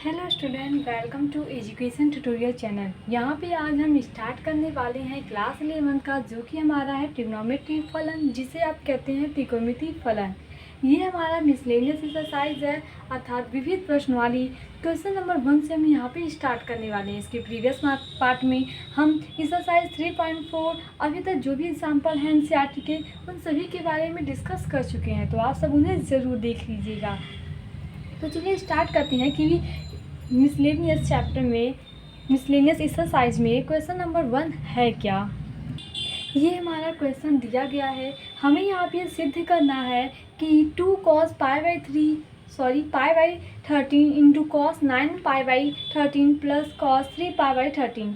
Hello student, welcome to education tutorial channel. यहाँ पे आज हम स्टार्ट करने वाले हैं क्लास 11 का, जो कि हमारा है ट्रिग्नोमेट्री फलन, जिसे आप कहते हैं त्रिकोणमितीय फलन। ये हमारा मिसलेनियस एक्सरसाइज है, अर्थात विविध प्रश्नवाली। क्वेश्चन नंबर 1 से हम यहाँ पे स्टार्ट करने वाले हैं। इसके प्रीवियस पार्ट में हम एक्सरसाइज 3.4 अभी तक जो भी एग्जाम्पल हैं एनसीईआरटी के, उन सभी के बारे में डिस्कस कर चुके हैं, तो आप सब उन्हें ज़रूर देख लीजिएगा। तो चलिए स्टार्ट करते हैं कि मिसलेनियस चैप्टर में मिसलेनियस एक्सरसाइज में क्वेश्चन नंबर 1 है क्या। ये हमारा क्वेश्चन दिया गया है। हमें यहाँ पे सिद्ध करना है कि 2 cos π/13 into cos 9π/13 plus cos 3π/13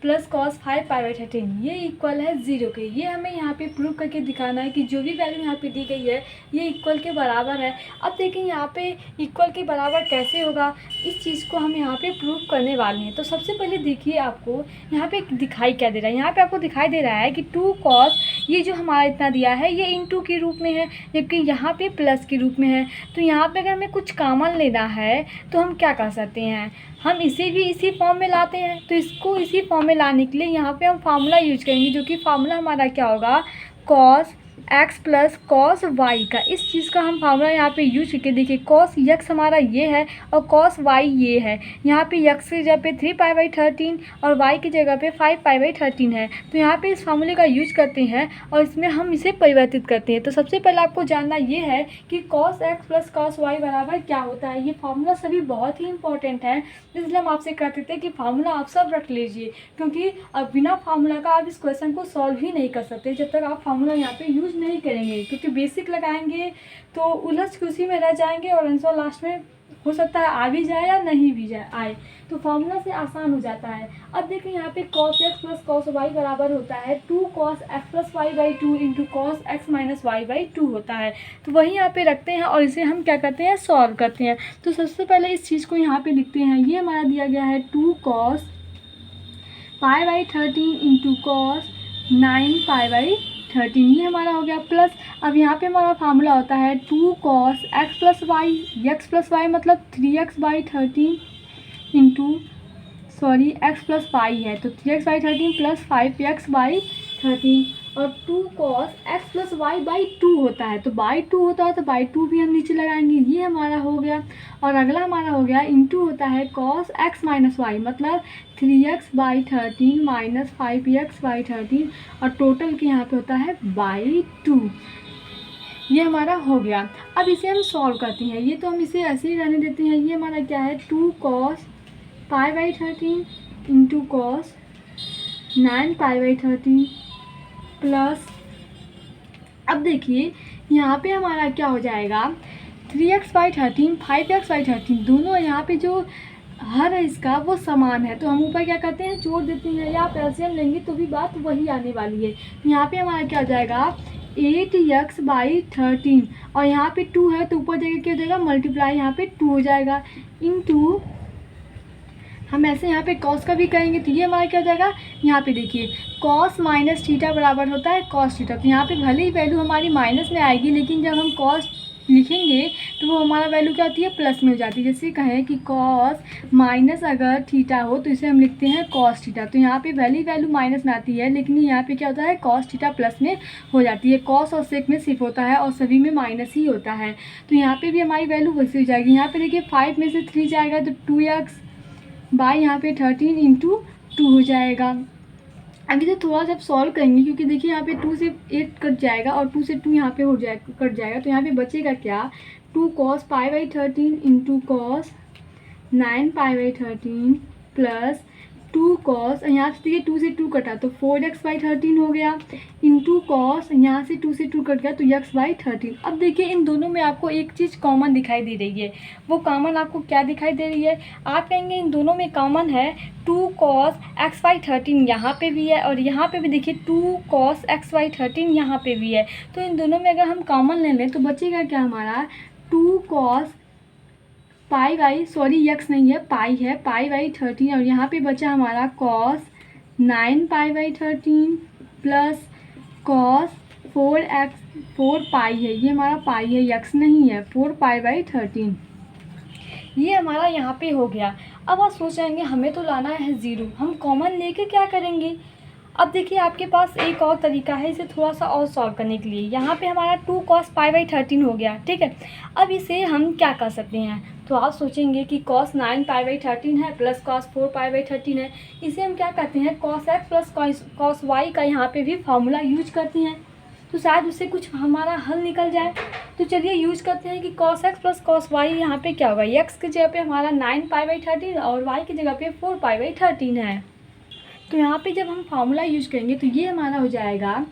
plus cos 5π/13 ये इक्वल है 0 के। ये हमें यहाँ पे प्रूव करके दिखाना है कि जो भी वैल्यू यहाँ पे दी गई है ये इक्वल के बराबर है। अब देखिए यहाँ पे इक्वल के बराबर कैसे होगा, इस चीज़ को हम यहाँ पे प्रूव करने वाले हैं। तो सबसे पहले देखिए आपको यहाँ पे दिखाई क्या दे रहा है। यहाँ पे आपको दिखाई दे रहा है कि 2 cos, ये जो हमारा इतना दिया है ये इंटू के रूप में है, जबकि यहाँ पे प्लस के रूप में है। तो यहाँ पे अगर हमें कुछ कॉमन लेना है तो हम क्या कर सकते हैं, हम इसे भी इसी फॉर्म में लाते हैं। तो इसको इसी फॉर्म में लाने के लिए यहाँ पे हम फार्मूला यूज करेंगे, जो कि फार्मूला हमारा क्या होगा, cos x plus cos Y का। इस चीज़ का हम फार्मूला यहाँ पे यूज करके देखिए, cos x हमारा ये है और cos y ये है। यहाँ पे x की जगह पे 3π/13 और y की जगह पे 5π/13 है। तो यहाँ पे इस फार्मूले का यूज करते हैं और इसमें हम इसे परिवर्तित करते हैं। तो सबसे पहले आपको जानना ये है कि cos x plus cos y बराबर क्या होता है। ये फार्मूला सभी बहुत ही इंपॉर्टेंट है, इसलिए हम आपसे कहते थे कि फार्मूला आप सब रख लीजिए, क्योंकि अब बिना फार्मूला का आप इस क्वेश्चन को सॉल्व ही नहीं कर सकते जब तक आप फार्मूला यहाँ पे यूज नहीं करेंगे। क्योंकि बेसिक लगाएंगे तो उलझ के उसी में रह जाएंगे और आंसर लास्ट में हो सकता है आ भी जाए या नहीं भी आए। तो फार्मूला से आसान हो जाता है। अब देखिए यहाँ पे cos x plus cos y बराबर होता है 2 cos x plus y/2 into cos x minus y/2 होता है। तो वही यहाँ पे रखते हैं और इसे हम क्या करते हैं, सॉल्व करते हैं। तो सबसे पहले इस चीज़ को यहाँ पे लिखते हैं। ये हमारा दिया गया है 2 cos π/13 इंटू cos 9π/13, ये हमारा हो गया प्लस। अब यहाँ पे हमारा फार्मूला होता है 2 cos x plus Y, x plus Y मतलब 3x/13 into x plus Y है तो 3x/13 प्लस 5x/13 और 2 cos x प्लस y/2 होता है। तो by2 होता है तो by2 भी हम नीचे लगाएंगे, ये हमारा हो गया। और अगला हमारा हो गया इंटू होता है cos x माइनस वाई मतलब 3x/13 माइनस 5x/13 और टोटल के यहाँ पे होता है by2। ये हमारा हो गया। अब इसे हम सॉल्व करते हैं। ये तो हम इसे ऐसे ही रहने देते हैं। ये हमारा क्या है 2 cos π/13 इंटू cos 9π/13 प्लस, अब देखिए यहाँ पे हमारा क्या हो जाएगा 3x/13 5x/13, दोनों यहाँ पे जो हर है इसका वो समान है, तो हम ऊपर क्या करते हैं, जोड़ देते हैं, या आप एलसीएम लेंगे तो भी बात वही आने वाली है। तो यहाँ पे हमारा क्या हो जाएगा 8x/13 और यहाँ पे 2 है तो ऊपर जगह क्या हो जाएगा, मल्टीप्लाई यहाँ पे 2 हो जाएगा इंटू, हम ऐसे यहाँ पे कॉस का भी करेंगे तो ये हमारा क्या हो जाएगा, यहाँ पे देखिए कॉस माइनस थीटा बराबर होता है कॉस थीटा। तो यहाँ पे भले ही वैल्यू हमारी माइनस में आएगी, लेकिन जब हम कॉस लिखेंगे तो वो हमारा वैल्यू क्या होती है, प्लस में हो जाती है। जैसे कहें कि कॉस माइनस अगर थीटा हो तो इसे हम लिखते हैं कॉस थीटा। तो यहाँ पे भले ही वैल्यू माइनस में आती है, लेकिन यहाँ पे क्या होता है, कॉस थीटा प्लस में हो जाती है। कॉस और सेक में सिर्फ होता है और सभी में माइनस ही होता है। तो यहाँ पे भी हमारी वैल्यू वैसी हो जाएगी। यहाँ पे देखिए 5 में से 3 जाएगा तो 2x बाई यहाँ पे 13 इंटू 2 हो जाएगा। अभी तो थोड़ा सा सॉल्व करेंगे, क्योंकि देखिए यहाँ पे 2 से 8 कट जाएगा और 2 से 2 यहाँ पे कट जाएगा। तो यहाँ पे बचेगा क्या, 2 cos π/13 into cos 9π/13 plus 2 cos, यहाँ से देखिए 2 से 2 कटा तो 4x/13 हो गया इंटू cos, यहाँ से 2 से 2 कट गया तो x/13। अब देखिए इन दोनों में आपको एक चीज़ कॉमन दिखाई दे रही है। वो कॉमन आपको क्या दिखाई दे रही है, आप कहेंगे इन दोनों में कॉमन है 2 cos x/13 यहाँ पे भी है और यहाँ पे भी देखिए 2 cos x/13 यहाँ पे भी है। तो इन दोनों में अगर हम कॉमन ले लें तो बचेगा क्या हमारा 2 cos x नहीं है पाई है π/13 और यहाँ पे बचा हमारा cos 9π/13 प्लस cos 4 पाई है, ये हमारा पाई है x नहीं है 4π/13। ये हमारा यहाँ पे हो गया। अब आप सोच रहे हमें तो लाना है 0, हम कॉमन लेके क्या करेंगे। अब देखिए आपके पास एक और तरीका है इसे थोड़ा सा और सॉल्व करने के लिए। यहाँ पे हमारा 2 cos π/13 हो गया, ठीक है। अब इसे हम क्या कर सकते हैं, तो आप सोचेंगे कि cos 9 π/13 है प्लस cos 4 π/13 है। इसे हम क्या करते हैं, cos x plus cos y का यहाँ पे भी फार्मूला यूज करते हैं, तो शायद उससे कुछ हमारा हल निकल जाए। तो चलिए यूज करते हैं कि cos x plus cos y यहाँ पे क्या होगा, x की जगह पे हमारा 9 π/13 और y की जगह पे 4 π/13 है। तो यहाँ पे जब हम फार्मूला यूज करेंगे तो ये हमारा हो जाएगा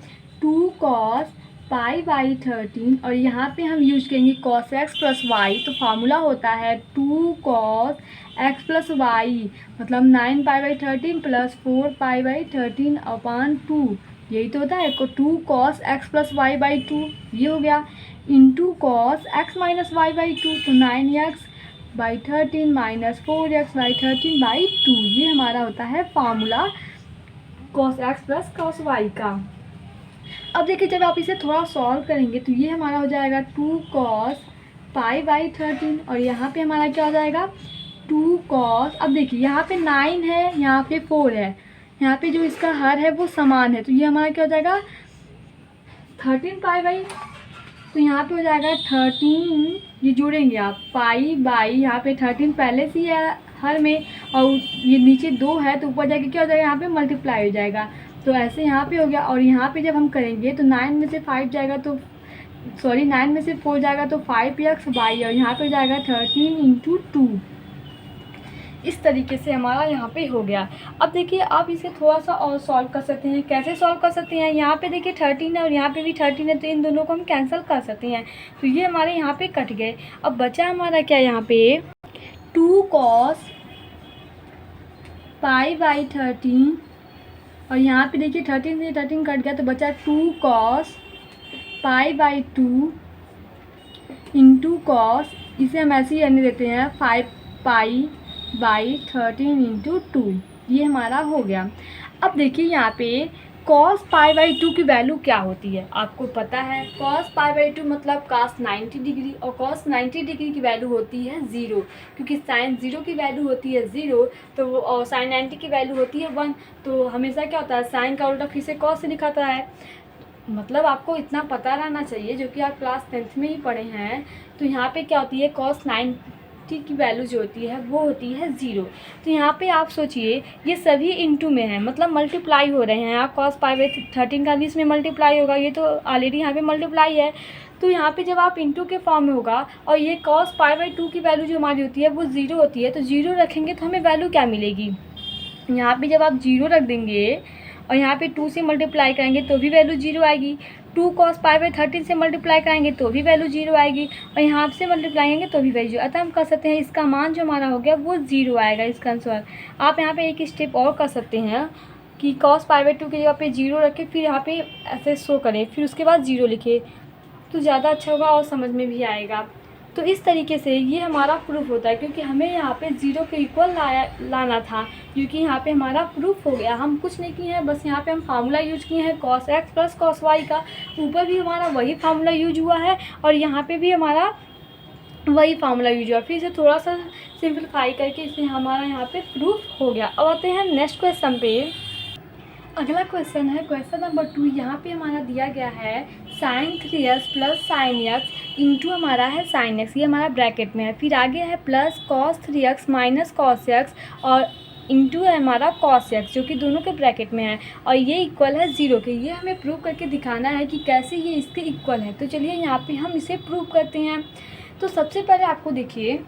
2 cos π/13 और यहाँ पे हम यूज करेंगे cos x प्लस y, तो फार्मूला होता है 2 cos x प्लस y मतलब 9 π/13 प्लस 4 π/13 अपॉन 2, यही तो होता है 2 cos x प्लस y/2, ये हो गया, into cos x minus y/2, तो 9x/13 माइनस 4x/13/2, ये हमारा होता है formula cos x plus cos y का। अब देखिए जब आप इसे थोड़ा सॉल्व करेंगे तो ये हमारा हो जाएगा 2 cos π/13 और यहाँ पे हमारा क्या हो जाएगा 2 cos, अब देखिए यहाँ पे 9 है, यहाँ पे 4 है, यहाँ पे जो इसका हर है वो समान है, तो ये हमारा क्या हो जाएगा 13 π/, तो यहाँ पे हो जाएगा 13, ये जोड़ेंगे आप π/, यहाँ पे 13 पहले से ही है हर में और ये नीचे 2 है तो ऊपर जाके क्या हो जाएगा यहाँ पे मल्टीप्लाई हो जाएगा, तो ऐसे यहाँ पे हो गया। और यहाँ पे जब हम करेंगे तो 9 में से 5 जाएगा तो 9 में से 4 जाएगा तो 5x/, और यहाँ पे हो जाएगा 13 × 2, इस तरीके से हमारा यहाँ पे हो गया। अब देखिए आप इसे थोड़ा सा और सॉल्व कर सकते हैं, कैसे सॉल्व कर सकते हैं, यहाँ पे देखिए 13 है और यहाँ पे भी 13 है, तो इन दोनों को हम कैंसिल कर सकते हैं, तो ये हमारे यहाँ पे कट गए। अब बचा हमारा क्या, यहाँ पे 2 cos π/13 और यहाँ पे देखिए 13 से 13 कट गया तो बचा 2 cos π/2 इंटू cos, इसे हम ऐसे ही रहने देते हैं 5π/13 × 2, ये हमारा हो गया। अब देखिए यहाँ पे cos π/2 की वैल्यू क्या होती है, आपको पता है cos π/2 मतलब cos 90 डिग्री, और cos 90 डिग्री की वैल्यू होती है 0, क्योंकि sin 0 की वैल्यू होती है 0 तो वो, और sin 90 की वैल्यू होती है 1, तो हमेशा क्या होता है sin का उल्टा फिर से cos से दिखाता है। मतलब आपको इतना पता रहना चाहिए जो कि आप क्लास 10th में ही पढ़े हैं। तो यहाँ पे क्या होती है cos 90 की वैल्यू जो होती है वो होती है 0। तो यहाँ पे आप सोचिए ये सभी इंटू में है, मतलब मल्टीप्लाई हो रहे हैं, यहाँ cos π/13 का भी इसमें मल्टीप्लाई होगा, ये तो ऑलरेडी यहाँ पे मल्टीप्लाई है। तो यहाँ पे जब आप इंटू के फॉर्म में होगा और ये cos π/2 की वैल्यू जो हमारी होती है वो 0 होती है, तो 0 रखेंगे तो हमें वैल्यू क्या मिलेगी, यहाँ पे जब आप 0 रख देंगे और यहाँ पे 2 से मल्टीप्लाई करेंगे तो भी वैल्यू 0 आएगी, 2 cos π/13 से मल्टीप्लाई कराएंगे तो भी वैल्यू 0 आएगी, और यहाँ से मल्टीप्लाई करेंगे तो भी वैल्यू, अतः हम कर सकते हैं इसका मान जो हमारा हो गया वो 0 आएगा इसका आंसर। आप यहाँ पे एक स्टेप और कर सकते हैं कि cos π/2 की जगह पे 0 रखें, फिर यहाँ पे ऐसे शो करें, फिर उसके बाद 0 लिखे तो ज़्यादा अच्छा होगा और समझ में भी आएगा। तो इस तरीके से ये हमारा प्रूफ होता है, क्योंकि हमें यहाँ पे 0 के इक्वल लाना था, क्योंकि यहाँ पे हमारा प्रूफ हो गया। हम कुछ नहीं किए हैं, बस यहाँ पे हम फार्मूला यूज किए हैं cos x plus cos y का, ऊपर भी हमारा वही फार्मूला यूज हुआ है और यहाँ पे भी हमारा वही फार्मूला यूज हुआ। फिर इसे थोड़ा सा सिंप्लीफाई करके इसे हमारा यहाँ पे प्रूफ हो गया। अब आते हैं नेक्स्ट क्वेश्चन पे। अगला क्वेश्चन है क्वेश्चन नंबर 2। यहाँ पे हमारा दिया गया है sin 3x plus sin x into हमारा है sin x, ये हमारा ब्रैकेट में है। फिर आगे है plus cos 3x minus cos x और इंटू है हमारा cos x, जो कि दोनों के ब्रैकेट में है और ये इक्वल है 0 के। ये हमें प्रूव करके दिखाना है कि कैसे ये इसके इक्वल है। तो चलिए यहाँ पे हम इसे प्रूव करते हैं। तो सबसे पहले आपको देखिए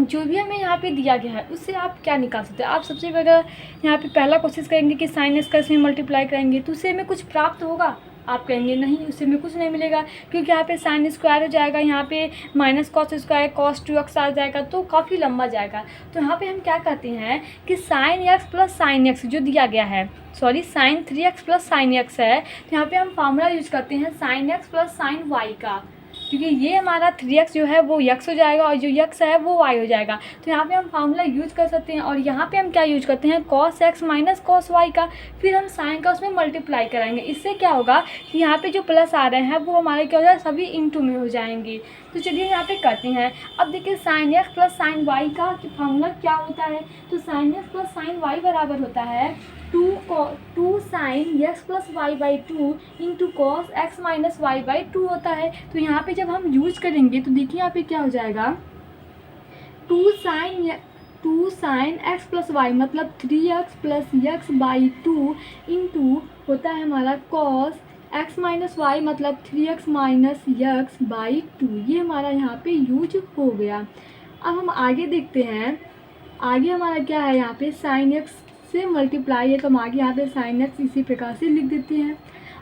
जो भी हमें यहाँ पे दिया गया है उससे आप क्या निकाल सकते हैं। आप सबसे पहले यहाँ पे पहला कोशिश करेंगे कि sin x का इसमें मल्टीप्लाई करेंगे तो उससे हमें कुछ प्राप्त होगा। आप कहेंगे नहीं, उससे हमें कुछ नहीं मिलेगा, क्योंकि यहाँ पे sin स्क्वायर हो जाएगा, यहाँ पे minus cos square cos 2x आ जाएगा, तो काफ़ी लंबा जाएगा। तो यहाँ पे हम क्या करते हैं कि sin x plus sin x जो दिया गया है, sorry sin 3x plus sin x है, तो यहाँ पे हम फार्मूला यूज करते हैं sin x plus sin y का। क्योंकि ये हमारा 3x जो है वो x हो जाएगा और जो x है वो y हो जाएगा। तो यहाँ पे हम फार्मूला यूज कर सकते हैं और यहाँ पे हम क्या यूज करते हैं cos x minus cos y का, फिर हम साइन का उसमें मल्टीप्लाई कराएंगे। इससे क्या होगा कि यहाँ पे जो प्लस आ रहे हैं वो हमारे क्या हो जाए सभी इंटू में हो जाएंगे। तो चलिए यहाँ पे करते हैं। अब देखिए sine x plus sine y का फार्मूला क्या होता है, तो sine x plus sine y बराबर होता है two sine x plus Y by two into cos x minus Y by two होता है। तो यहाँ पे जब हम यूज करेंगे तो देखिए यहाँ पे क्या हो जाएगा, two sine x plus Y मतलब 3x plus x by two into होता है हमारा कॉस एक्स माइनस वाई मतलब 3x minus x by to. ये हमारा यहाँ पे यूज हो गया। अब हम आगे देखते हैं, आगे हमारा क्या है, यहाँ पे साइन एक्स से मल्टीप्लाई है तो हम आगे यहाँ पे साइन एक्स इसी प्रकार से लिख देते हैं।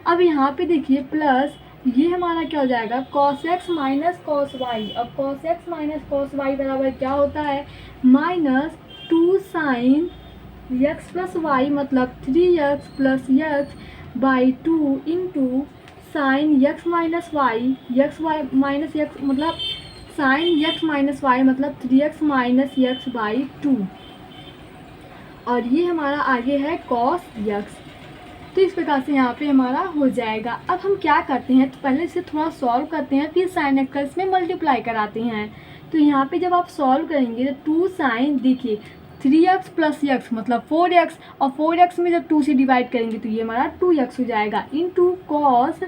अब यहाँ पे देखिए प्लस ये हमारा क्या हो जाएगा cos x minus cos y. अब cos x minus cos y बराबर क्या होता है minus two sine x plus Y मतलब 3x plus x by two into sine x minus y x y minus x मतलब साइन एक्स माइनस वाई मतलब 3x minus x by to. और ये हमारा आगे है cos x। तो इस प्रकार से यहाँ पे हमारा हो जाएगा। अब हम क्या करते हैं, तो पहले इसे थोड़ा सॉल्व करते हैं फिर साइन एक्स का इसमें मल्टीप्लाई कराते हैं। तो यहाँ पे जब आप सॉल्व करेंगे तो टू साइन देखिए 3x प्लस एक्स मतलब 4x और 4x में जब 2 से डिवाइड करेंगे तो ये हमारा 2x हो जाएगा into cos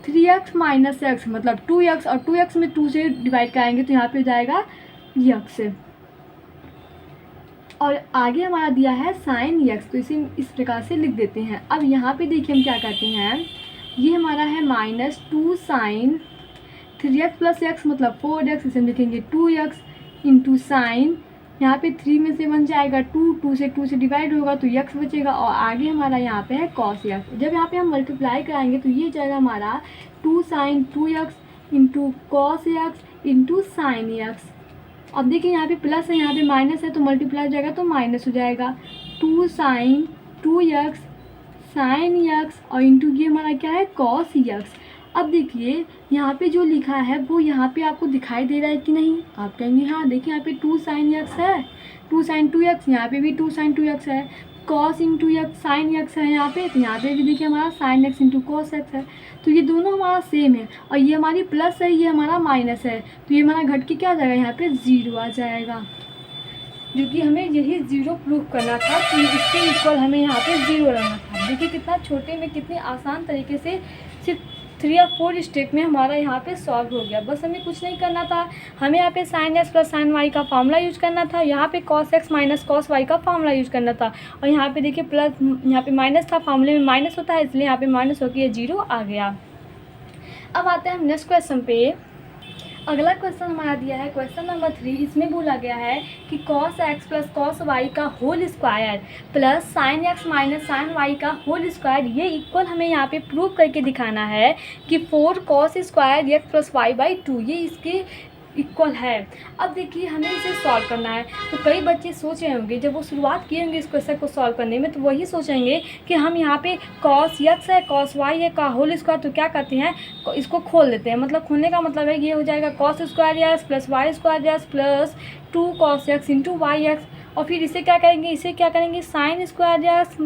3x minus x मतलब 2x और 2x में 2 से डिवाइड कराएंगे तो यहाँ पे हो जाएगा x। और आगे हमारा दिया है साइन एक्स तो इसे इस प्रकार से लिख देते हैं। अब यहाँ पे देखिए हम क्या करते हैं, ये हमारा है minus two sine 3x plus X मतलब 4x, इसे हम लिखेंगे 2x इंटू साइन यहाँ पे 3 में से बन जाएगा 2 से 2 से डिवाइड होगा तो x बचेगा और आगे हमारा यहाँ पे है कॉस एक्स। जब यहाँ पे हम मल्टीप्लाई कराएंगे तो ये जाएगा हमारा 2 sine 2x into cos X into sine X. अब देखिए यहाँ पे प्लस है यहाँ पे माइनस है तो मल्टीप्लाई हो जाएगा तो माइनस हो जाएगा 2 साइन 2x साइन एक्स और इंटू ये हमारा क्या है कॉस एक्स। अब देखिए यहाँ पे जो लिखा है वो यहाँ पे आपको दिखाई दे रहा है कि नहीं, आप कहेंगे हाँ देखिए यहाँ पे 2 साइन एक्स है 2 साइन 2x, यहाँ पे भी 2 साइन 2x है, cos into x sine x है यहाँ पे, तो यहाँ पे भी देखिए हमारा sign X into cos x है। तो ये दोनों हमारा सेम है और ये हमारी प्लस है ये हमारा माइनस है तो ये हमारा घट के क्या आ जाएगा यहाँ पे 0 आ जाएगा, जो कि हमें यही 0 प्रूव करना था कि इसके इक्वल हमें यहाँ पे 0 रहना था। देखिए कितना छोटे में कितने आसान तरीके से सिर्फ 3 या 4 स्टेप में हमारा यहाँ पे सॉल्व हो गया। बस हमें कुछ नहीं करना था, हमें यहाँ पे sine x plus sine Y का फार्मूला यूज करना था, यहाँ पे cos x minus cos Y का फार्मूला यूज करना था और यहाँ पे देखिए प्लस यहाँ पे माइनस था, फार्मूले में माइनस होता है इसलिए यहाँ पे माइनस होकर ये 0 आ गया। अब आते हैं हम नेक्स्ट क्वेश्चन पे। अगला क्वेश्चन हमारा दिया है क्वेश्चन नंबर 3। इसमें बोला गया है कि cos x plus cos Y का whole square plus sine x minus sine Y का होल स्क्वायर ये इक्वल हमें यहाँ पे प्रूव करके दिखाना है कि 4 cos square X plus Y by 2 ये इसके इक्वल है। अब देखिए हमें इसे सॉल्व करना है। तो कई बच्चे सोच रहे होंगे जब वो शुरुआत किए होंगे इस क्वेश्चन को सॉल्व करने में तो वही सोचेंगे कि हम यहाँ पे cos x है cos y है का होल स्क्वायर, तो क्या करते हैं इसको खोल देते हैं। मतलब खोलने का मतलब है ये हो जाएगा cos square X plus Y square X plus 2 cos x into Y X और फिर इसे क्या करेंगे, इसे क्या करेंगे sine square X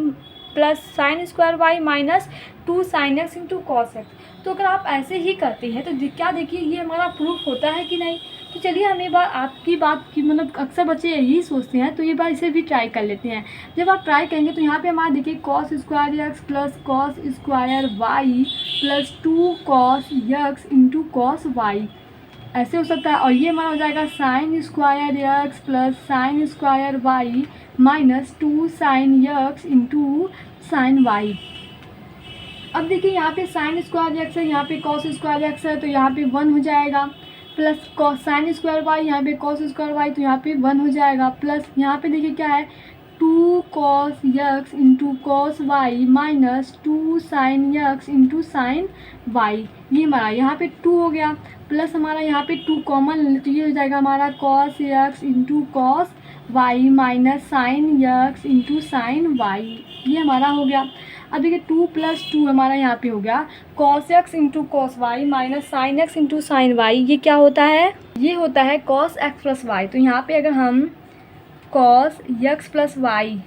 plus sine square Y minus 2 sine X into cos X. तो अगर आप ऐसे ही करते हैं तो क्या देखिए ये हमारा प्रूफ होता है कि नहीं। तो चलिए हम एक बार आपकी बात की मतलब अक्सर बच्चे यही सोचते हैं तो ये बार इसे भी ट्राई कर लेते हैं। जब आप ट्राई करेंगे तो यहाँ पे हमारा देखिए cos square X plus cos square Y plus 2 cos X into cos Y ऐसे हो सकता है और ये हमारा हो जाएगा sine square X plus sine square Y minus 2 sine X into sine Y. अब देखिए यहाँ पे साइन स्क्वायर एक्स है यहाँ पे कॉस स्क्वायर एक्स है तो यहाँ पे 1 हो जाएगा plus cos sine square Y यहाँ पे कॉस स्क्वायर वाई तो यहाँ पे 1 हो जाएगा प्लस यहाँ पे देखिए क्या है 2 cos X into cos Y minus 2 sine X into sine Y. ये हमारा यहाँ पे 2 हो गया प्लस हमारा यहाँ पे 2 कॉमन तो ये हो जाएगा हमारा cos X into cos Y minus sine X into sine Y, ये हमारा हो गया। अब देखिए 2 + 2 हमारा यहाँ पे हो गया cos X into cos Y minus sine X into sine Y, ये क्या होता है, ये होता है कॉस एक्स प्लस वाई। तो यहाँ पे अगर हम कॉस एक्स प्लस वाई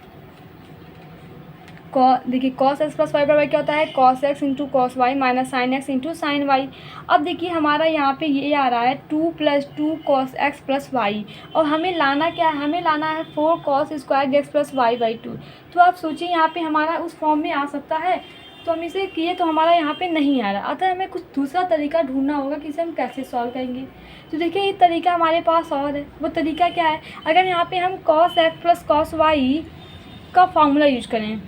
देखिए कॉस एक्स प्लस वाई बराबर क्या होता है, cos X into cos Y minus sine X into sine Y. अब देखिए हमारा यहाँ पे ये आ रहा है 2 + 2 कॉस एक्स प्लस वाई, और हमें लाना क्या है, हमें लाना है 4 cos square X plus Y by 2। तो आप सोचिए यहाँ पे हमारा उस फॉर्म में आ सकता है, तो हम इसे किए तो हमारा यहाँ पे नहीं आ रहा, अतः हमें कुछ दूसरा तरीका ढूंढना होगा कि इसे हम कैसे सॉल्व करेंगे। तो देखिए ये तरीका हमारे पास और है, वो तरीका क्या है, अगर यहाँ पे हम cos x plus cos Y का फॉर्मूला यूज करें,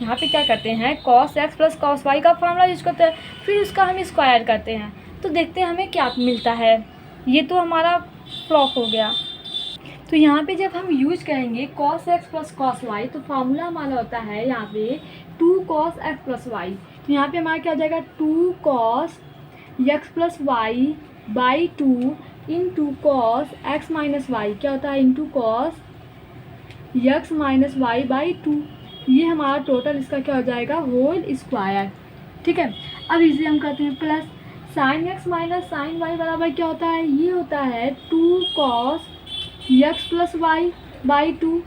यहाँ पे क्या करते हैं cos x plus cos Y का फॉर्मूला यूज करते हैं, फिर उसका हम स्क्वायर करते हैं, तो देखते हैं हमें क्या मिलता है। ये तो हमारा फ्लॉप हो गया। तो यहाँ पे जब हम यूज करेंगे cos x plus cos Y, तो फार्मूला हमारा होता है यहाँ पे 2 कॉस एक्स प्लस वाई। तो यहाँ पे हमारा क्या हो जाएगा 2 cos x plus Y by 2 into cos x minus Y, क्या होता है into cos x minus Y by 2, ये हमारा टोटल इसका क्या हो जाएगा होल स्क्वायर। ठीक है, अब इसे हम करते हैं plus sine x minus sine Y बराबर क्या होता है, ये होता है 2 cos x plus Y by 2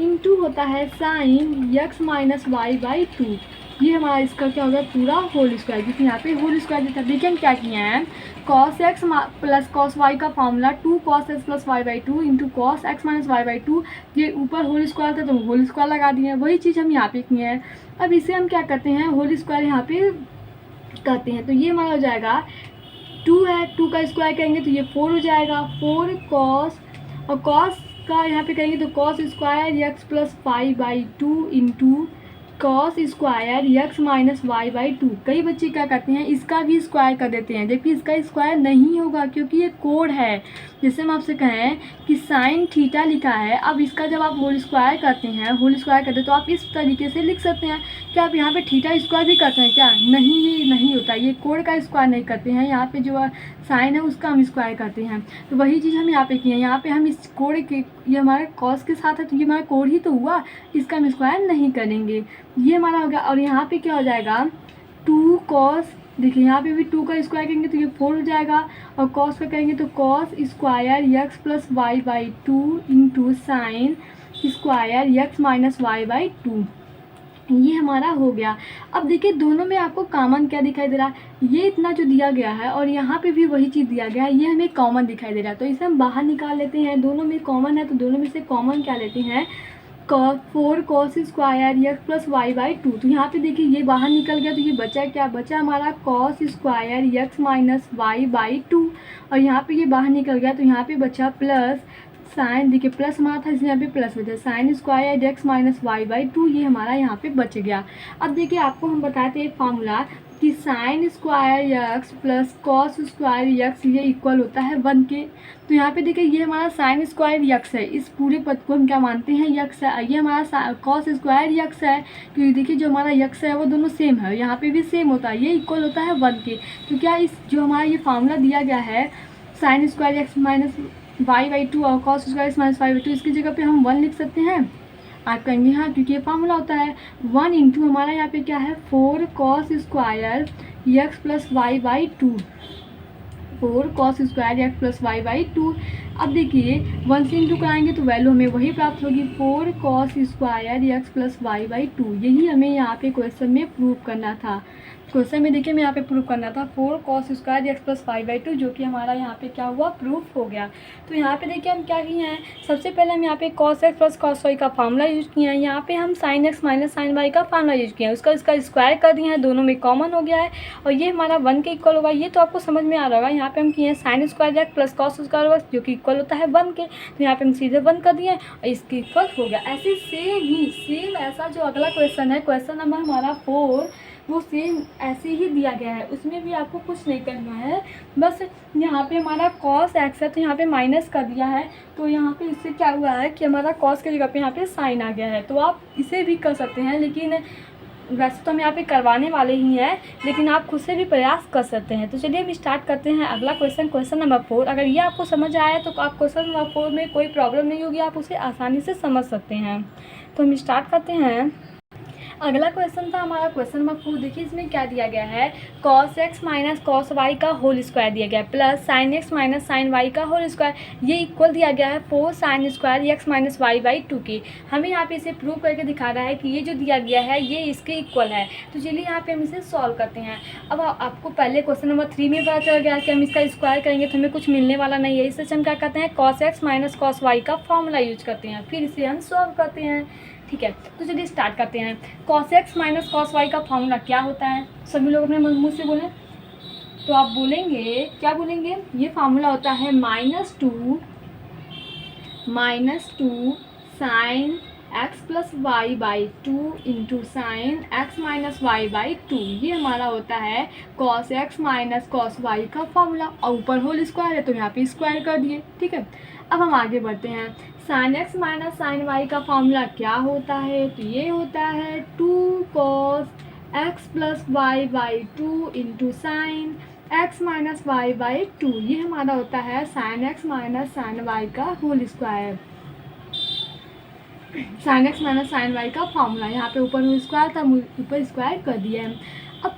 into होता है sine x minus Y by 2, ये हमारा इसका क्या होगा पूरा होल स्क्वायर, क्योंकि यहाँ पे होल स्क्वायर देता है। देखिए हम क्या किए हैं, cos x plus cos Y का formula 2 cos x plus Y by 2 into cos x minus Y by 2, ये ऊपर होल स्क्वायर था तो होल स्क्वायर लगा दिए हैं, वही चीज़ हम यहाँ पे किए हैं। अब इसे हम क्या करते हैं होल स्क्वायर यहाँ पे करते हैं, तो ये हमारा हो जाएगा 2 है, 2 का स्क्वायर करेंगे तो ये 4 हो जाएगा, 4 कॉस और कॉस का यहाँ पे करेंगे तो cos square X plus Y by 2 into cos square X minus Y by 2। कई बच्चे क्या करते हैं इसका भी स्क्वायर कर देते हैं, जबकि इसका स्क्वायर नहीं होगा क्योंकि ये कोड है। जैसे हम आपसे कहें कि साइन थीटा लिखा है, अब इसका जब आप होल स्क्वायर करते हैं तो आप इस तरीके से लिख सकते हैं। क्या आप यहाँ पे थीटा स्क्वायर भी करते हैं क्या, नहीं, ये नहीं होता, ये कोड का स्क्वायर नहीं करते हैं, यहाँ पे जो साइन है उसका हम स्क्वायर करते हैं। तो वही चीज़ हम यहाँ पे किए हैं, यहाँ पे हम इस कोड के, ये हमारे कॉस के साथ है तो ये हमारा कोड ही तो हुआ, इसका हम स्क्वायर नहीं करेंगे, ये हमारा हो गया। और यहाँ पे क्या हो जाएगा 2 कॉस, देखिए यहाँ पे भी 2 का स्क्वायर करेंगे तो ये 4 हो जाएगा, और कॉस का करेंगे तो cos square X plus Y by 2 into sine square X minus Y by 2, ये हमारा हो गया। अब देखिए दोनों में आपको कॉमन क्या दिखाई दे रहा है, ये इतना जो दिया गया है और यहाँ पे भी वही चीज़ दिया गया है, ये हमें कॉमन दिखाई दे रहा है, तो इसे हम बाहर निकाल लेते हैं। दोनों में कॉमन है तो दोनों में से कॉमन क्या लेते हैं 4 cos square X plus Y by 2, तो यहाँ पे देखिए ये बाहर निकल गया, तो ये बचा क्या, बचा हमारा cos square X minus Y by 2, और यहाँ पे ये बाहर निकल गया तो यहाँ पे बचा प्लस साइन, देखिए प्लस हमारा था इसलिए यहाँ पे प्लस बचा, sine square X minus Y by 2, ये हमारा यहाँ पे बच गया। अब देखिए आपको हम बताए थे एक फार्मूला कि sign square X plus cos square x ये इक्वल होता है 1 के। तो यहाँ पे देखिए ये हमारा साइन स्क्वायर एक्स है, इस पूरे पद को हम क्या मानते हैं एक्स है, ये हमारा कॉस स्क्वायर एक्स है, क्योंकि देखिए जो हमारा एक्स है वो दोनों सेम है, यहाँ पे भी सेम होता है, ये इक्वल होता है 1 के। तो क्या इस जो हमारा ये फार्मूला दिया गया है sine square X minus Y by 2 और cos square X minus Y by 2, इसकी जगह पे हम 1 लिख सकते हैं। आप कहेंगे हाँ क्योंकि ये फार्मूला होता है 1 इंटू हमारा यहाँ पे क्या है 4 cos square X plus Y by 2, 4 cos square X plus Y by 2। अब देखिए 1 से इंटू कराएंगे तो वैल्यू हमें वही प्राप्त होगी 4 cos square X plus Y by 2, यही हमें यहाँ पे क्वेश्चन में प्रूव करना था। क्वेश्चन में देखिए मैं यहाँ पे प्रूव करना था 4 cos square X plus Y by 2, जो कि हमारा यहाँ पे क्या हुआ प्रूफ हो गया। तो यहाँ पे देखिए हम क्या किए हैं, सबसे पहले हम यहाँ पे cos x plus cos Y का फार्मूला यूज किया है, यहाँ पे हम sine x minus sine Y का फार्मूला यूज किया है, उसका इसका स्क्वायर कर दिया है, दोनों में कॉमन हो गया है और ये हमारा 1 के इक्वल होगा। ये तो आपको समझ में आ रहा होगा, यहाँ पे हम किए हैं sign square X plus cos square x जो कि इक्वल होता है 1 के, तो यहाँ पे हम सीधे 1 कर दिए और इसके इक्वल हो गया। ऐसे सेम ऐसा जो अगला क्वेश्चन है, क्वेश्चन नंबर हमारा 4, वो सेम ऐसे ही दिया गया है, उसमें भी आपको कुछ नहीं करना है, बस यहाँ पे हमारा कॉस एक्स है तो यहाँ पे माइनस कर दिया है, तो यहाँ पे इससे क्या हुआ है कि हमारा कॉस की जगह पे यहाँ पे साइन आ गया है। तो आप इसे भी कर सकते हैं, लेकिन वैसे तो हम यहाँ पे करवाने वाले ही हैं, लेकिन आप खुद से भी प्रयास कर सकते हैं। तो चलिए हम स्टार्ट करते हैं अगला क्वेश्चन नंबर 4। अगर ये आपको समझ आया तो आप क्वेश्चन नंबर 4 में कोई प्रॉब्लम नहीं होगी, आप उसे आसानी से समझ सकते हैं। तो हम स्टार्ट करते हैं। अगला क्वेश्चन था हमारा क्वेश्चन नंबर 4। देखिए इसमें क्या दिया गया है, cos x minus cos Y का होल स्क्वायर दिया गया है plus sine x minus sine Y का होल स्क्वायर, ये इक्वल दिया गया है 4 sine square x minus Y by 2 के। हमें यहाँ पे इसे प्रूव करके दिखा रहा है कि ये जो दिया गया है ये इसके इक्वल है। तो चलिए यहाँ पे हम इसे सॉल्व करते हैं। अब आपको पहले क्वेश्चन नंबर 3 में पता चल गया कि हम इसका स्क्वायर करेंगे तो हमें कुछ मिलने वाला नहीं है, इससे हम क्या करते हैं, cos x minus cos Y का फॉर्मूला यूज करते हैं, फिर इसे हम सॉल्व करते हैं। ठीक है, तो चलिए स्टार्ट करते हैं। cos x minus cos Y का फॉर्मूला क्या होता है, सभी लोग अपने मुँह से बोलें। तो आप बोलेंगे, क्या बोलेंगे, ये फार्मूला होता है -2 sine x plus Y by 2 into sine x minus Y by 2। ये हमारा होता है cos x minus cos Y का फॉर्मूला, और ऊपर होल स्क्वायर है तो यहाँ पे स्क्वायर कर दिए। ठीक है, अब हम आगे बढ़ते हैं। Sine x minus sine Y का फॉर्मूला क्या होता है, तो ये होता है 2 cos x plus Y by 2 into sine x minus Y by 2। ये हमारा होता है sine x minus sine Y का whole square, sine x minus sine Y का फॉर्मूला। यहाँ पे ऊपर स्क्वायर था, ऊपर स्क्वायर कर दिया है। अब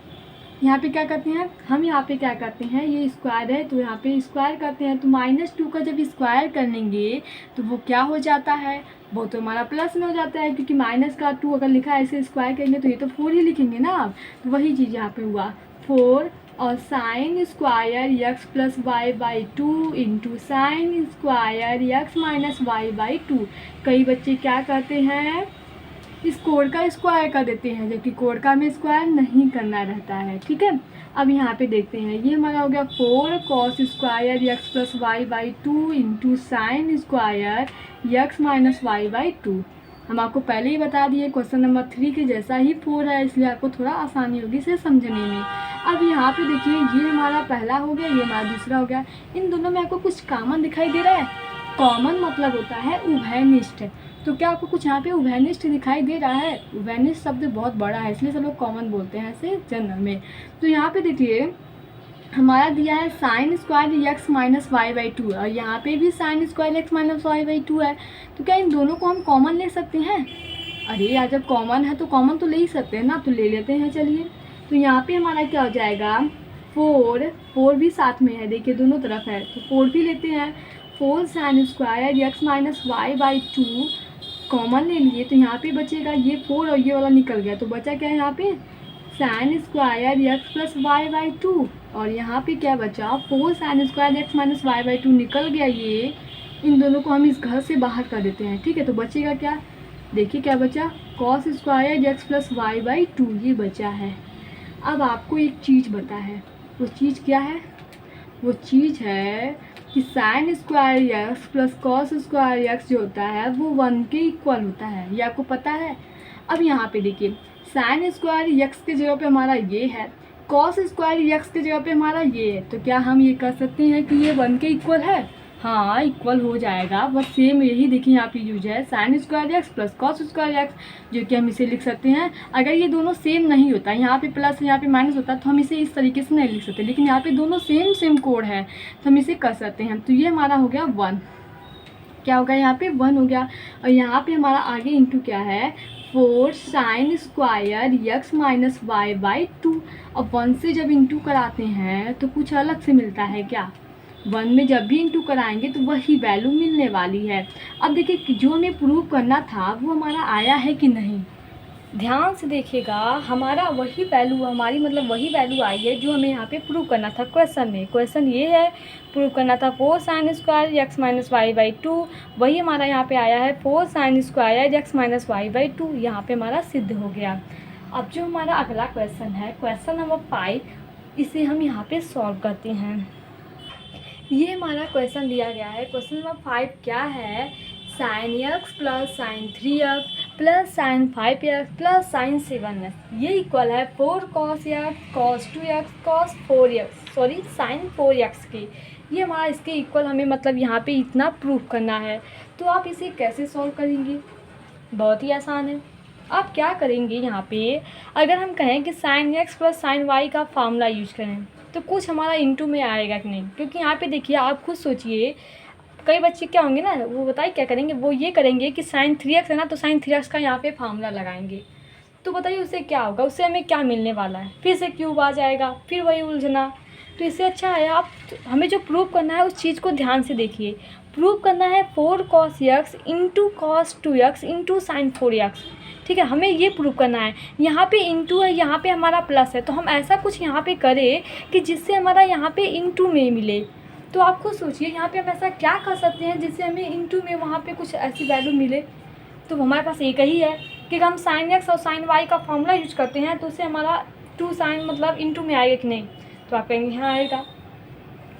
यहाँ पे क्या करते हैं हम, यहाँ पे क्या करते हैं, ये स्क्वायर है तो यहाँ पे स्क्वायर करते हैं। तो -2 का जब स्क्वायर करेंगे तो वो क्या हो जाता है, वो तो हमारा प्लस में हो जाता है, क्योंकि -2 अगर लिखा है ऐसे स्क्वायर करेंगे तो ये तो 4 ही लिखेंगे ना आप। तो वही चीज़ यहाँ पे हुआ 4 और sine square x plus Y by 2 into sine square x minus Y by 2। कई बच्चे क्या करते हैं, इस कोड का स्क्वायर कर देते हैं, जबकि कोड का में स्क्वायर नहीं करना रहता है। ठीक है, अब यहाँ पे देखते हैं, ये हमारा हो गया 4 cos square x plus Y by 2 into sine square x minus Y by 2। हम आपको पहले ही बता दिए क्वेश्चन नंबर 3 के जैसा ही 4 है, इसलिए आपको थोड़ा आसानी होगी इसे समझने में। अब यहाँ पे देखिए, ये हमारा पहला हो गया, ये हमारा दूसरा हो गया। इन दोनों में आपको कुछ कॉमन दिखाई दे रहा है, कॉमन मतलब होता है उभयनिष्ठ। तो क्या आपको कुछ यहाँ पे उभयनिष्ठ दिखाई दे रहा है, उभयनिष्ठ शब्द बहुत बड़ा है इसलिए सब लोग कॉमन बोलते हैं ऐसे जनरल में। तो यहाँ पे देखिए हमारा दिया है sine square x minus Y by 2, और यहाँ पे भी sine square x minus Y by 2 है। तो क्या इन दोनों को हम कॉमन ले सकते हैं, अरे यार जब कॉमन है तो कॉमन तो ले ही सकते हैं ना, तो ले लेते हैं। चलिए, तो यहाँ पे हमारा क्या हो जाएगा, 4 भी साथ में है, देखिए दोनों तरफ है तो 4 भी लेते हैं। 4 sine square x minus Y by 2 common ले लिए, तो यहाँ पे बचेगा ये 4 और ये वाला निकल गया, तो बचा क्या है यहाँ पे, sine square x plus Y by 2, और यहाँ पे क्या बचा, 4 sine square x minus Y by 2 निकल गया। ये इन दोनों को हम इस घर से बाहर कर देते हैं। ठीक है, तो बचेगा क्या, देखिए क्या बचा, cos square x plus Y by 2 ये बचा है। अब आपको एक चीज़ बता है, वो चीज़ क्या है, वो चीज़ है कि sign square X plus cos square x जो होता है वो 1 के इक्वल होता है, ये आपको पता है। अब यहाँ पे देखिए, साइन स्क्वायर एक्स के जगह पे हमारा ये है, कॉस स्क्वायर एक्स के जगह पे हमारा ये है, तो क्या हम ये कर सकते हैं कि ये 1 के इक्वल है, हाँ इक्वल हो जाएगा। बस सेम यही देखिए यहाँ पे यूज है, sine square X plus cos square x, जो कि हम इसे लिख सकते हैं। अगर ये दोनों सेम नहीं होता, यहाँ पे प्लस यहाँ पे माइनस होता तो हम इसे इस तरीके से नहीं लिख सकते, लेकिन यहाँ पे दोनों सेम कोड है तो हम इसे कर सकते हैं। तो ये हमारा हो गया 1, क्या होगा यहाँ पे 1 हो गया। और यहाँ पे हमारा आगे इंटू क्या है, 4 sine square x minus Y by 2। अब 1 से जब इंटू कराते हैं तो कुछ अलग से मिलता है क्या, 1 में जब भी इंटू कराएंगे तो वही वैल्यू मिलने वाली है। अब देखिए जो हमें प्रूव करना था वो हमारा आया है कि नहीं, ध्यान से देखिएगा, हमारा वही वैल्यू, हमारी मतलब वही वैल्यू आई है जो हमें यहाँ पे प्रूव करना था क्वेश्चन में। क्वेश्चन ये है, प्रूव करना था 4 sine square x minus Y by 2, वही हमारा यहाँ पे आया है 4 sine square x minus Y by 2, यहाँ पे हमारा सिद्ध हो गया। अब जो हमारा अगला क्वेश्चन है, क्वेश्चन नंबर 5, इसे हम यहाँ पे सॉल्व करते हैं। ये हमारा क्वेश्चन दिया गया है, क्वेश्चन नंबर 5 क्या है, sine x plus sine 3x plus sine 5x plus sine 7x, ये इक्वल है 4 cos x cos 2x cos 4x sorry sine 4x की। ये हमारा इसके इक्वल हमें मतलब यहाँ पे इतना प्रूफ करना है। तो आप इसे कैसे सॉल्व करेंगे, बहुत ही आसान है। आप क्या करेंगे यहाँ पे, अगर हम कहें कि sine x plus sine Y का फार्मूला यूज करें तो कुछ हमारा इंटू में आएगा कि नहीं, क्योंकि यहाँ पे देखिए आप खुद सोचिए, कई बच्चे क्या होंगे ना, वो बताइए क्या करेंगे, वो ये करेंगे कि साइन 3x है ना, तो साइन 3x का यहाँ पे फार्मूला लगाएंगे। तो बताइए उससे क्या होगा, उससे हमें क्या मिलने वाला है, फिर से क्यूब आ जाएगा, फिर वही उलझना। तो इससे अच्छा है आप, हमें जो प्रूव करना है उस चीज़ को ध्यान से देखिए। प्रूव करना है 4 cos x into cos 2x into sine 4x। ठीक है, हमें ये प्रूव करना है। यहाँ पे इंटू है, यहाँ पे हमारा प्लस है, तो हम ऐसा कुछ यहाँ पे करें कि जिससे हमारा यहाँ पे इंटू में मिले। तो आप खुद सोचिए यहाँ पे हम ऐसा क्या कर सकते हैं जिससे हमें इंटू में वहाँ पे कुछ ऐसी वैल्यू मिले। तो हमारे पास एक ही है कि हम साइन एक्स और साइन वाई का फॉर्मूला यूज करते हैं, तो उससे हमारा 2 साइन मतलब इंटू में आएगा कि नहीं, तो आप कहेंगे हाँ आएगा।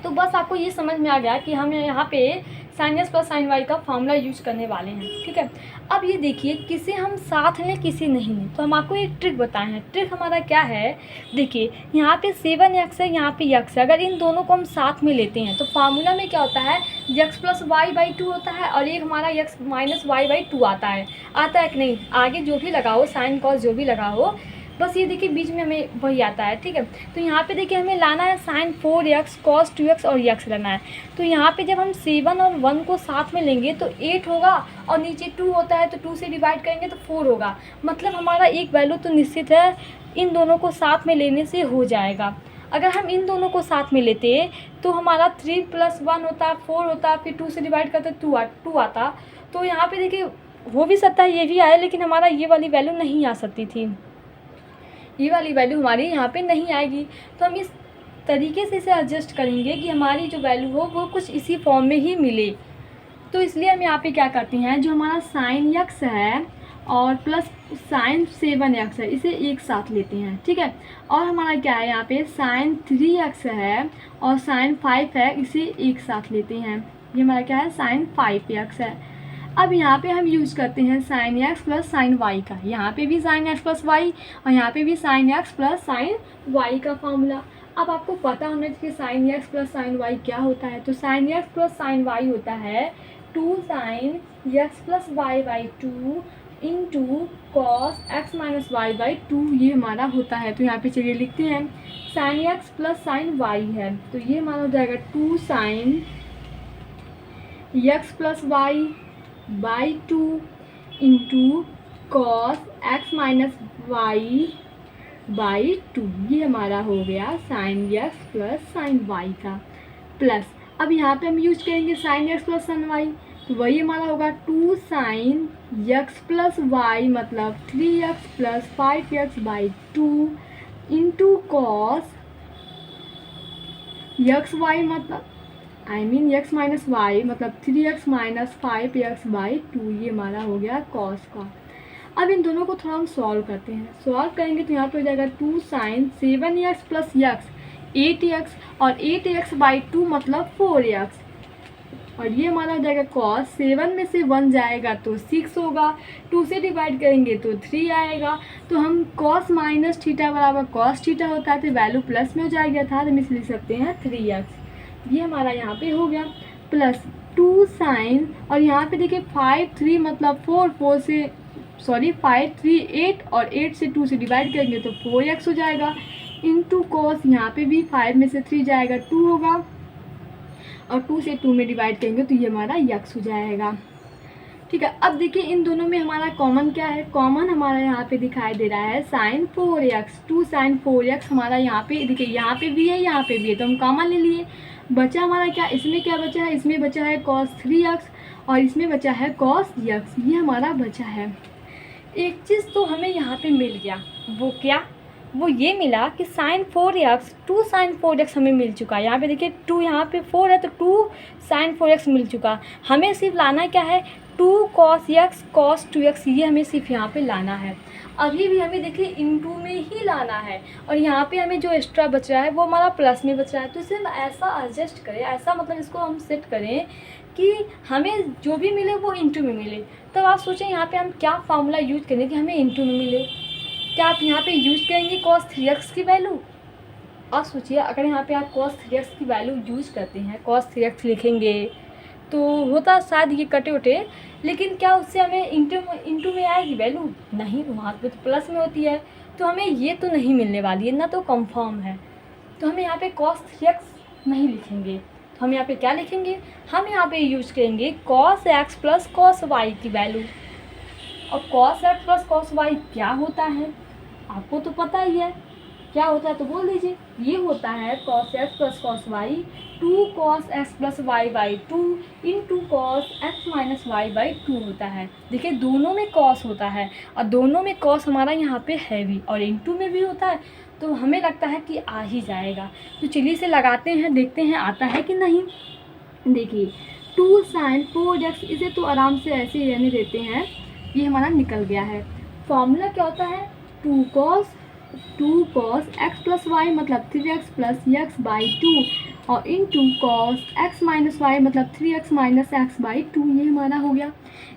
तो बस आपको ये समझ में आ गया कि हम यहाँ पे sine x plus sine Y का फॉर्मूला यूज करने वाले हैं। ठीक है, अब ये देखिए किसे हम साथ लें किसे नहीं लें, तो हम आपको एक ट्रिक बताए हैं। ट्रिक हमारा क्या है, देखिए यहाँ पे 7x है, यहाँ पे x है, अगर इन दोनों को हम साथ में लेते हैं तो फार्मूला में क्या होता है, x प्लस वाई बाई 2 होता है और एक हमारा x माइनस वाई बाई 2 आता है कि नहीं, आगे जो भी लगाओ साइन कॉस जो भी लगाओ, बस ये देखिए बीच में हमें वही आता है। ठीक है, तो यहाँ पे देखिए हमें लाना है साइन 4x कॉस 2x और x लाना है। तो यहाँ पे जब हम 7 और 1 को साथ में लेंगे तो 8 होगा और नीचे 2 होता है, तो 2 से डिवाइड करेंगे तो 4 होगा। मतलब हमारा एक वैल्यू तो निश्चित है, इन दोनों को साथ में लेने से हो जाएगा। अगर हम इन दोनों को साथ में लेते तो हमारा 3 + 1 होता, 4 होता, फिर 2 से डिवाइड करते 2 आता। तो यहाँ पे देखिए हो भी सकता है ये भी आए, लेकिन हमारा ये वाली वैल्यू नहीं आ सकती थी, ये वाली वैल्यू हमारी यहाँ पे नहीं आएगी। तो हम इस तरीके से इसे एडजस्ट करेंगे कि हमारी जो वैल्यू हो वो कुछ इसी फॉर्म में ही मिले। तो इसलिए हम यहाँ पे क्या करते हैं, जो हमारा साइन x है और प्लस साइन 7x है इसे एक साथ लेते हैं। ठीक है, और हमारा क्या है यहाँ पे साइन 3x है और साइन 5 है, इसे एक साथ लेते हैं। ये हमारा क्या है, साइन 5x है। अब यहाँ पे हम यूज करते हैं sine x plus sine Y का, यहाँ पे भी साइन एक्स प्लस वाई और यहाँ पे भी sine x plus sine Y का फॉर्मूला। अब आपको पता होना चाहिए sine x plus sine y क्या होता है। तो sine x plus sine y होता है 2 sine x plus Y by 2 into cos x minus Y by 2, ये हमारा होता है। तो यहाँ पे चलिए लिखते हैं sine x plus sine y है, तो ये हमारा हो जाएगा 2 sine x plus Y by 2 into cos x minus Y by 2, ये हमारा हो गया sine x plus sine Y का प्लस। अब यहाँ पे हम यूज करेंगे sine x plus sine y, तो वही हमारा होगा 2 साइन एक्स प्लस वाई मतलब 3x plus 5x by 2 into cos x y मतलब x माइनस वाई मतलब 3x माइनस 5x बाई 2, ये हमारा हो गया कॉस का। अब इन दोनों को थोड़ा हम सॉल्व करते हैं। सॉल्व करेंगे तो यहाँ पे हो जाएगा 2 sign 7x plus x 8x और 8x बाई 2 मतलब 4x, और ये हमारा हो जाएगा कॉस। 7 में से 1 जाएगा तो 6 होगा, 2 से डिवाइड करेंगे तो 3 आएगा। तो हम कॉस माइनस थीटा बराबर कॉस थीटा होता है, तो वैल्यू प्लस में हो जाएगा था, तो हम इसे लिख सकते हैं 3x। ये हमारा यहाँ पे हो गया प्लस 2 साइन, और यहाँ पे देखिए 5 3 मतलब 4 से 5 3 8 और 8 से 2 से डिवाइड करेंगे तो 4x हो जाएगा इंटू कॉस, यहाँ पे भी 5 में से 3 जाएगा 2 होगा और 2 से 2 में डिवाइड करेंगे तो ये हमारा x हो जाएगा। ठीक है, अब देखिए इन दोनों में हमारा कॉमन क्या है, कॉमन हमारा यहाँ पे दिखाई दे रहा है साइन 4x। 2 साइन 4x हमारा यहाँ पे देखिए, यहाँ पे भी है यहाँ पे भी है, तो हम कॉमन ले लिए। बचा हमारा क्या, इसमें क्या बचा है, इसमें बचा है cos 3x और इसमें बचा है cos x, ये हमारा बचा है। एक चीज़ तो हमें यहाँ पे मिल गया, वो क्या, वो ये मिला कि साइन 4x 2 साइन 4x हमें मिल चुका है। यहाँ पे देखिए 2 यहाँ पे 4 है तो 2 साइन 4x मिल चुका। हमें सिर्फ लाना क्या है 2 cos x cos 2x, ये हमें सिर्फ यहाँ पे लाना है। अभी भी हमें देखिए इनटू में ही लाना है, और यहाँ पे हमें जो एक्स्ट्रा बच रहा है वो हमारा प्लस में बच रहा है। तो इसे हम ऐसा एडजस्ट करें, ऐसा मतलब इसको हम सेट करें कि हमें जो भी मिले वो इंटू में मिले। तब आप सोचें यहाँ पे हम क्या फार्मूला यूज करें कि हमें इंटू में मिले। क्या आप यहाँ पे यूज करेंगे cos 3x की वैल्यू। आप सोचिए अगर यहाँ पे आप cos 3x की वैल्यू यूज करते हैं, cos 3x लिखेंगे तो होता शायद ये कटे उटे, लेकिन क्या उससे हमें इंटू में आएगी वैल्यू? नहीं, वहाँ पे तो प्लस में होती है, तो हमें ये तो नहीं मिलने वाली है ना, तो कंफर्म है। तो हम यहाँ पे cos 3x नहीं लिखेंगे, तो हम यहाँ पे क्या लिखेंगे? हम यहाँ पे यूज करेंगे cos x plus cos y की वैल्यू। और cos x plus cos y क्या होता है आपको तो पता ही है, क्या होता है तो बोल दीजिए। ये होता है cos x plus cos y 2 cos x plus y by 2 into cos x minus y by 2 होता है। देखिए दोनों में cos होता है और दोनों में cos हमारा यहाँ पे है भी और इंटू में भी होता है, तो हमें लगता है कि आ ही जाएगा। तो चलिए इसे लगाते हैं, देखते हैं आता है कि नहीं। देखिए 2 sin 4x, इसे तो आराम से ऐसे ही रहने देते हैं, ये हमारा निकल गया है। फॉर्मूला क्या होता है? 2 cos x प्लस वाई मतलब 3x प्लस x बाई 2 और into cos x minus y मतलब 3x माइनस x बाई 2, ये हमारा हो गया।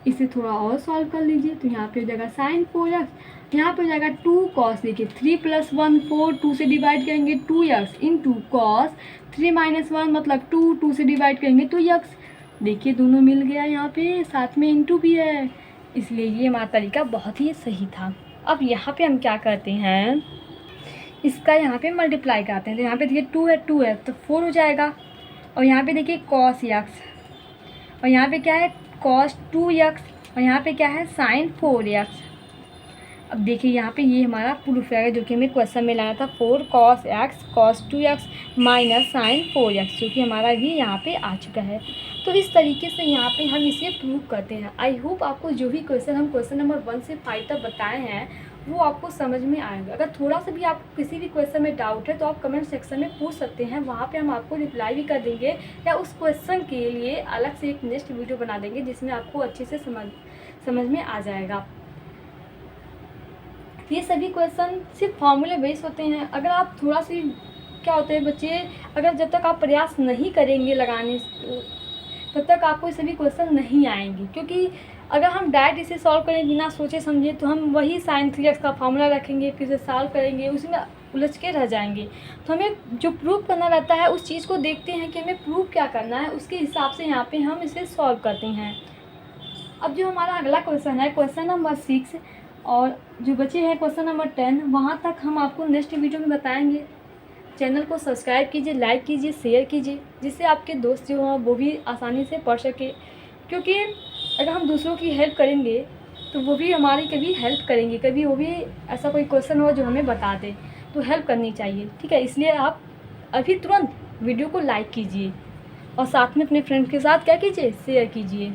इसे थोड़ा और सॉल्व कर लीजिए, तो यहाँ पे हो जाएगा sin 4x, यहाँ पे हो जाएगा 2 cos, देखिए 3 प्लस 1 4, 2 से डिवाइड करेंगे 2x इंटू cos 3 माइनस 1 मतलब 2, 2 से डिवाइड करेंगे तो x। देखिए दोनों मिल गया, यहाँ पे साथ में इंटू भी है, इसलिए ये हमारा तरीका बहुत ही सही था। अब यहाँ पे हम क्या करते हैं, इसका यहाँ पे मल्टीप्लाई करते हैं। तो यहाँ पे देखिए 2 है तो 4 हो जाएगा, और यहाँ पे देखिए cos x, और यहाँ पे क्या है cos 2x, और यहाँ पे क्या है sin 4x। अब देखिए यहाँ पे ये हमारा प्रूफ है जो कि हमें क्वेश्चन में लाना था, 4 cos x cos 2x minus sin 4x, जो कि हमारा भी यहाँ पे आ चुका है। तो इस तरीके से यहाँ पे हम इसे प्रूव करते हैं। आई होप आपको जो भी क्वेश्चन हम क्वेश्चन नंबर 1 से 5 तक बताए हैं वो आपको समझ में आएगा। अगर थोड़ा सा भी आपको किसी भी क्वेश्चन में डाउट है तो आप कमेंट सेक्शन में पूछ सकते हैं, वहाँ पे हम आपको रिप्लाई भी कर देंगे, या उस क्वेश्चन के लिए अलग से एक नेक्स्ट वीडियो बना देंगे जिसमें आपको अच्छे से समझ में आ जाएगा। ये सभी क्वेश्चन सिर्फ फॉर्मूले बेस होते हैं। अगर आप थोड़ा सी क्या होते हैं बच्चे, अगर जब तक आप प्रयास नहीं करेंगे लगाने तब तक आपको ये सभी क्वेश्चन नहीं आएंगे, क्योंकि अगर हम डायरेक्ट इसे सॉल्व करें बिना सोचे समझे तो हम वही sin 3x का फार्मूला रखेंगे, फिर से सॉल्व करेंगे, उसी में उलझ के रह जाएंगे। तो हमें जो प्रूव करना रहता है उस चीज़ को देखते हैं कि हमें प्रूव क्या करना है, उसके हिसाब से यहाँ पे हम इसे सॉल्व करते हैं। अब जो हमारा अगला क्वेश्चन है क्वेश्चन नंबर 6, और जो बचे हैं क्वेश्चन नंबर 10, वहाँ तक हम आपको नेक्स्ट वीडियो में बताएंगे। चैनल को सब्सक्राइब कीजिए, लाइक कीजिए, शेयर कीजिए, जिससे आपके दोस्त जो हों वो भी आसानी से पढ़ सके, क्योंकि अगर हम दूसरों की हेल्प करेंगे तो वो भी हमारी कभी हेल्प करेंगे, कभी वो भी ऐसा कोई क्वेश्चन हो जो हमें बता दे, तो हेल्प करनी चाहिए, ठीक है। इसलिए आप अभी तुरंत वीडियो को लाइक कीजिए और साथ में अपने फ्रेंड्स के साथ क्या कीजिए, शेयर कीजिए।